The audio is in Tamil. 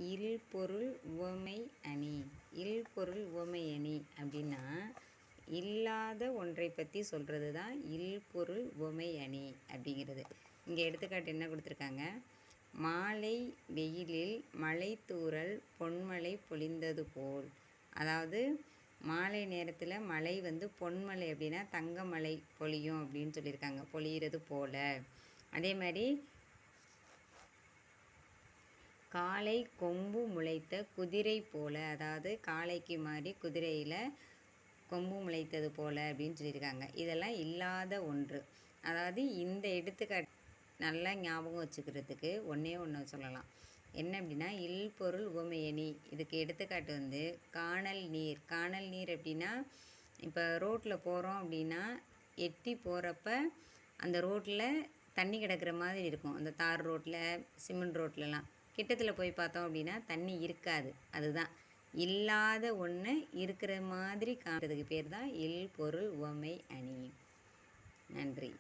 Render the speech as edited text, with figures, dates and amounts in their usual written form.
இல்பொருள் உவமை அணி. இல்பொருள் உவமை அணி அப்படின்னா இல்லாத ஒன்றை பற்றி சொல்கிறது தான் இல்பொருள் உவமை அணி அப்படிங்கிறது. இங்கே எடுத்துக்காட்டு என்ன கொடுத்துருக்காங்க? மாலை வெயிலில் மழை தூறல் பொன்மழை பொழிந்தது போல். அதாவது மாலை நேரத்தில் மழை பொன்மழை அப்படின்னா தங்கமழை பொழியும் அப்படின்னு சொல்லியிருக்காங்க, பொழிகிறது போல். அதே மாதிரி காளை கொம்பு முளைத்த குதிரை போல், அதாவது காளைக்கு மாதிரி குதிரையில் கொம்பு முளைத்தது போல் அப்படின்னு சொல்லியிருக்காங்க. இதெல்லாம் இல்லாத ஒன்று. அதாவது இந்த எடுத்துக்காட்டு நல்லா ஞாபகம் வச்சுக்கிறதுக்கு ஒன்றே ஒன்று சொல்லலாம். என்ன அப்படின்னா இல்பொருள் உவமையணி. இதுக்கு எடுத்துக்காட்டு காணல் நீர். காணல் நீர் அப்படின்னா இப்போ ரோட்டில் போகிறோம் அப்படின்னா எட்டி போகிறப்ப அந்த ரோட்டில் தண்ணி கிடக்கிற மாதிரி இருக்கும். அந்த தார் ரோட்டில், சிமெண்ட் ரோட்லலாம் கிட்டத்தில் போய் பார்த்தோம் அப்படின்னா தண்ணி இருக்காது. அதுதான் இல்லாத ஒன்று இருக்கிற மாதிரி காட்டுறதுக்கு பேர் தான் இல்பொருள் உவமை அணி. நன்றி.